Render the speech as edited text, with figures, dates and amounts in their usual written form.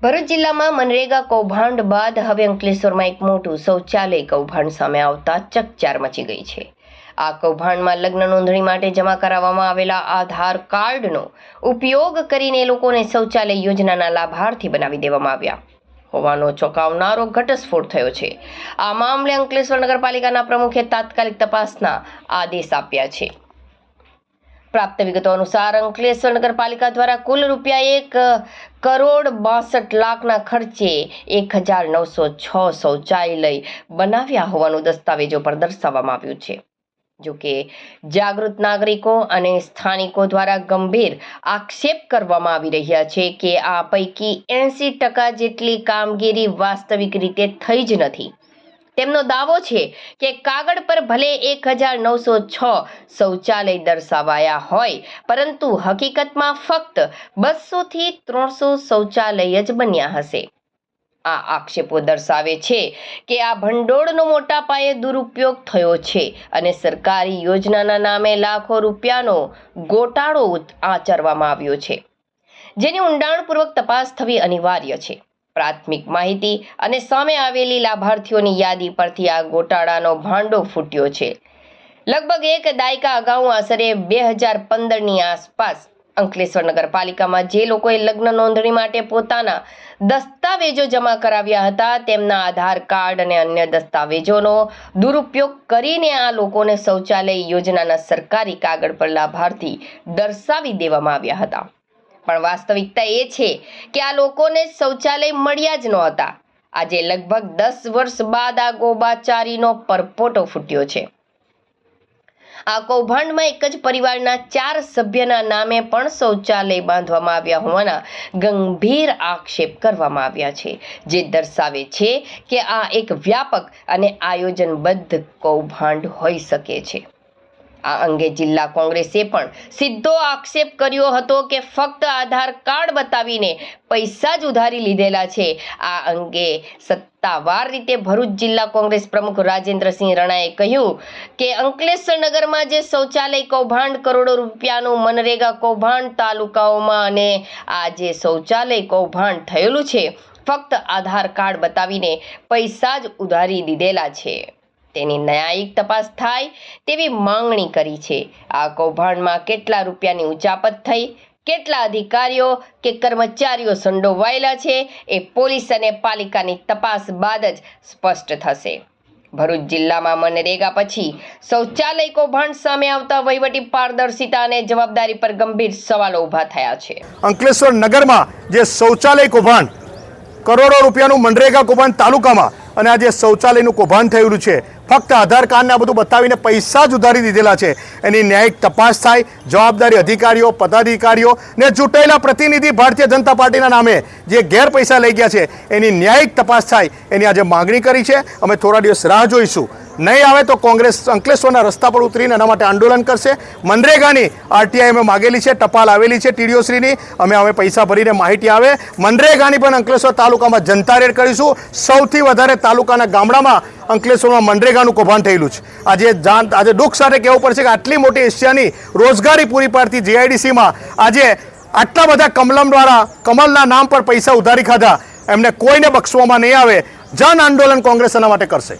ભરૂચ જિલ્લામાં મનરેગા કૌભાંડ બાદ હવે અંકલેશ્વરમાં એક મોટું શૌચાલય કૌભાંડ સામે આવતા ચકચાર મચી ગઈ છે। આ કૌભાંડમાં લગ્ન નોંધણી માટે જમા કરાવવામાં આવેલા આધાર કાર્ડનો ઉપયોગ કરીને લોકોને શૌચાલય યોજનાના લાભાર્થી બનાવી દેવામાં આવ્યા હોવાનો ચોંકાવનારો ઘટસ્ફોટ થયો છે। આ મામલે અંકલેશ્વર નગરપાલિકાના પ્રમુખે તાત્કાલિક તપાસના આદેશ આપ્યા છે। प्राप्त विगतो अनुसार अंकलेश्वर नगरपालिका द्वारा कुल रुपया 1,62,00,000 खर्चे 1,906 शौचालय बनाव्या होवानुं दस्तावेजों पर दर्शाववामां आव्युं छे। जो कि जागृत नागरिको अने स्थानिको द्वारा गंभीर आक्षेप करवामां आवी रह्या छे के आ पैकी 80% जेटली कामगीरी वास्तविक रीते थई ज नथी। તેમનો દાવો છે કે કાગળ પર ભલે 1,906 શૌચાલય દર્શાવાયા હોય પરંતુ હકીકતમાં ફક્ત 200 થી 300 શૌચાલય જ બન્યા હશે। આ આક્ષેપો દર્શાવે છે કે આ ભંડોળનો મોટા પાયે દુરુપયોગ થયો છે અને સરકારી યોજનાના નામે લાખો રૂપિયાનો ગોટાળો આચરવામાં આવ્યો છે, જેની ઊંડાણપૂર્વક તપાસ થવી અનિવાર્ય છે। प्राथमिक माहिती અને સામે આવેલી લાભાર્થીઓની યાદી પરથી આ ગોટાળાનો ભાંડો ફૂટ્યો છે। લગભગ એક દાયકા અગાઉ આશરે 2015ની આસપાસ અંકલેશ્વર નગરપાલિકામાં જે લોકોએ લગ્ન નોંધણી માટે પોતાના દસ્તાવેજો જમા કરાવ્યા હતા તેમના આધાર કાર્ડ અને અન્ય દસ્તાવેજોનો દુરુપયોગ કરીને આ લોકોને શૌચાલય યોજનાના સરકારી કાગળ પર લાભાર્થી દર્શાવી દેવામાં આવ્યા હતા। પણ વાસ્તવિકતા એ છે કે આ લોકોને શૌચાલય મળ્યા જ નહોતા। આજે લગભગ 10 વર્ષ બાદ આ ગોબાચારીનો પરપોટો ફૂટ્યો છે। આ કૌભાંડમાં એક જ પરિવારના 4 સભ્યના નામે પણ શૌચાલય બાંધવામાં આવ્યા હોવાના ગંભીર આક્ષેપ કરવામાં આવ્યા છે, જે દર્શાવે છે કે આ એક વ્યાપક અને આયોજનબદ્ધ કૌભાંડ હોઈ શકે છે। આ અંગે જિલ્લા કોંગ્રેસે પણ સીધો આક્ષેપ કર્યો હતો કે ફક્ત આધાર કાર્ડ બતાવીને પૈસા જ ઉધારી લીધેલા છે। આ અંગે સત્તાવાર રીતે ભરૂચ જિલ્લા કોંગ્રેસ પ્રમુખ રાજેન્દ્રસિંહ રણાએ કહ્યું કે અંકલેશ્વર નગરમાં જે શૌચાલય કૌભાંડ કરોડો રૂપિયાનું મનરેગા કૌભાંડ તાલુકાઓમાં અને આ જે શૌચાલય કૌભાંડ થયેલું છે ફક્ત આધાર કાર્ડ બતાવીને પૈસા જ ઉધારી દીધેલા છે। તેની ન્યાયિક તપાસ થાય તેવી માંગણી કરી છે। આ કૌભાંડમાં કેટલા રૂપિયાની ઉચાપત થઈ, કેટલા અધિકારીઓ કે કર્મચારીઓ સંડોવાયેલા છે એ પોલીસ અને પાલિકાની તપાસ બાદ જ સ્પષ્ટ થશે। ભરૂચ જિલ્લામાં મનરેગા પછી શૌચાલય કૌભાંડ સામે આવતા વહીવટી પારદર્શિતા અને જવાબદારી પર ગંભીર સવાલો ઊભા થયા છે। અંકલેશ્વર નગરમાં જે શૌચાલય કૌભાંડ, કરોડો રૂપિયાનું મનરેગા કૌભાંડ તાલુકામાં અને આ જે શૌચાલયનું કૌભાંડ થયેલું છે ફક્ત આધાર કાર્ડને આ બધું બતાવીને પૈસા જ ઉધારી દીધેલા છે, એની ન્યાયિક તપાસ થાય। જવાબદારી અધિકારીઓ, પદાધિકારીઓ ને ચૂંટાયેલા પ્રતિનિધિ ભારતીય જનતા પાર્ટીના નામે જે ગેર પૈસા લઈ ગયા છે એની ન્યાયિક તપાસ થાય એની આજે માગણી કરી છે। અમે થોડા દિવસ રાહ જોઈશું, નહીં આવે તો કોંગ્રેસ અંકલેશ્વરના રસ્તા પર ઉતરીને એના માટે આંદોલન કરશે। મનરેગાની આરટીઆઈ અમે માગેલી છે, ટપાલ આવેલી છે ટીડીઓશ્રીની, અમે પૈસા ભરીને માહિતી આવે। મનરેગાની પણ અંકલેશ્વર તાલુકામાં જનતા રેડ કરીશું। સૌથી વધારે તાલુકાના ગામડામાં અંકલેશ્વરમાં મનરેગાનું કૌભાંડ થયેલું છે। આજે દુઃખ સાથે કહેવું પડશે કે આટલી મોટી એશિયાની રોજગારી પૂરી પાડતી જીઆઈડીસીમાં આજે આટલા બધા કમલના નામ પર પૈસા ઉધારી ખાધા, એમને કોઈને બક્ષવામાં નહીં આવે। જન આંદોલન કોંગ્રેસ એના માટે કરશે।